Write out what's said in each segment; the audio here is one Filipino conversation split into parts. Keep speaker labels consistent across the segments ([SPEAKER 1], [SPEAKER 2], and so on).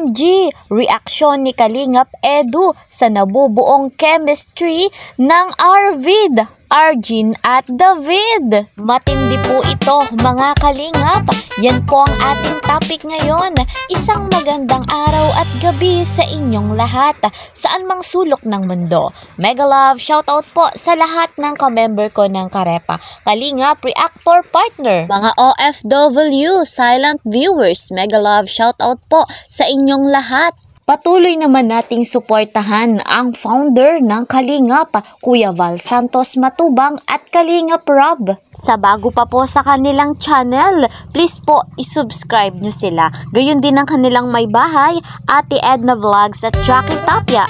[SPEAKER 1] OMG! Reaksyon ni Kalingap Edu sa nabubuong chemistry ng Arvid, Arjin at David. Matindi po ito mga Kalingap. Yan po ang ating topic ngayon. Isang magandang araw at gabi sa inyong lahat, saan mang sulok ng mundo. Mega love shoutout po sa lahat ng ka-member ko ng Karepa Kalingap Reactor Partner. Mga OFW, silent viewers, mega love shoutout po sa inyong lahat. Patuloy naman nating suportahan ang founder ng Kalingap, Kuya Val Santos Matubang at Kalingap Rob. Sa bago pa po sa kanilang channel, please po isubscribe nyo sila. Gayon din ang kanilang may bahay, Ate Edna Vlogs at Jackie Tapia.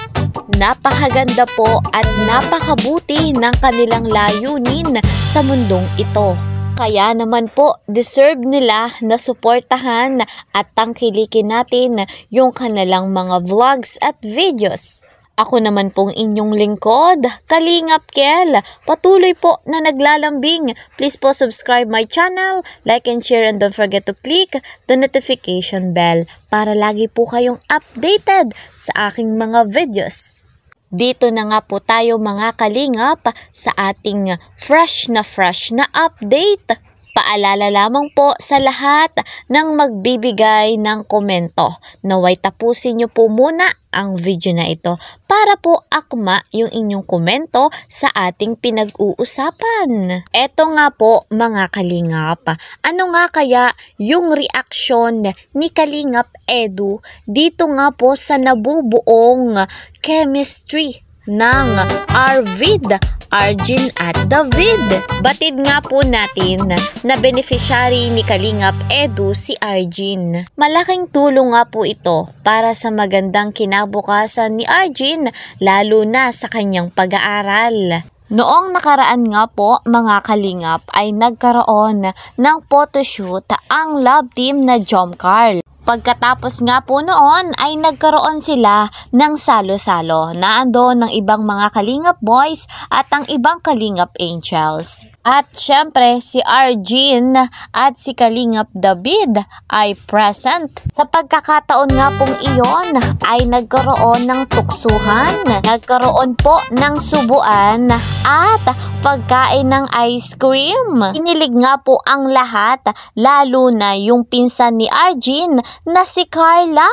[SPEAKER 1] Napakaganda po at napakabuti ng kanilang layunin sa mundong ito. Kaya naman po, deserve nila na suportahan at tangkilikin natin yung kanilang mga vlogs at videos. Ako naman pong inyong lingkod, Kalingap Kel. Patuloy po na naglalambing. Please po subscribe my channel, like and share, and don't forget to click the notification bell para lagi po kayong updated sa aking mga videos. Dito na nga po tayo mga Kalingap sa ating fresh na update. Paalala lamang po sa lahat ng magbibigay ng komento. Naway tapusin nyo po muna ang video na ito para po akma yung inyong komento sa ating pinag-uusapan. Eto nga po mga Kalingap, ano nga kaya yung reaksyon ni Kalingap Edu dito nga po sa nabubuong chemistry ng Arvid, Arjin at David? Batid nga po natin na beneficiary ni Kalingap Edu si Arjin. Malaking tulong nga po ito para sa magandang kinabukasan ni Arjin, lalo na sa kanyang pag-aaral. Noong nakaraan nga po mga Kalingap ay nagkaroon ng photoshoot ang love team na Jomcarl. Pagkatapos nga po noon ay nagkaroon sila ng salo-salo na andon ng ibang mga Kalingap boys at ang ibang Kalingap angels. At syempre si Arjin at si Kalingap David ay present. Sa pagkakataon nga pong iyon ay nagkaroon ng tuksuhan, nagkaroon po ng subuan at pagkain ng ice cream. Kinilig nga po ang lahat, lalo na yung pinsan ni Arjin na si Carla.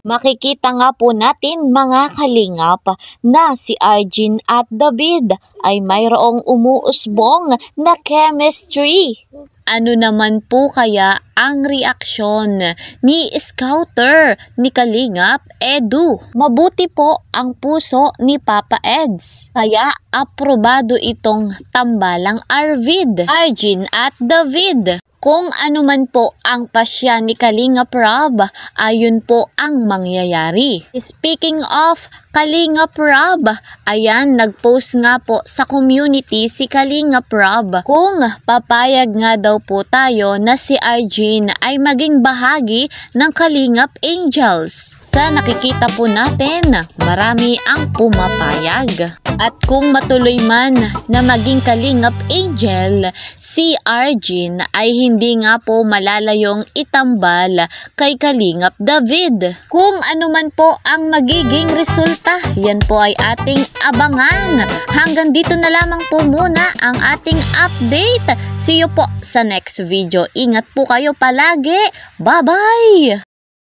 [SPEAKER 1] Makikita nga po natin mga Kalingap na si Arjin at David ay mayroong umuusbong na chemistry. Ano naman po kaya ang reaksyon ni Scouter ni Kalingap Edu? Mabuti po ang puso ni Papa Eds. Kaya aprobado itong tambalang Arvid, Arjin at David. Kung ano man po ang pasya ni Kalingap Rob, ayun po ang mangyayari. Speaking of Kalingap Rob, ayan, nagpost nga po sa community si Kalingap Rob kung papayag nga daw po tayo na si Arjin ay maging bahagi ng Kalingap Angels. Sa nakikita po natin, marami ang pumapayag. At kung matuloy man na maging Kalingap Angel, si Arjin ay hindi nga po malalayong itambal kay Kalingap David. Kung ano man po ang magiging resulta, yan po ay ating abangan. Hanggang dito na lamang po muna ang ating update. See you po sa next video. Ingat po kayo palagi. Bye-bye!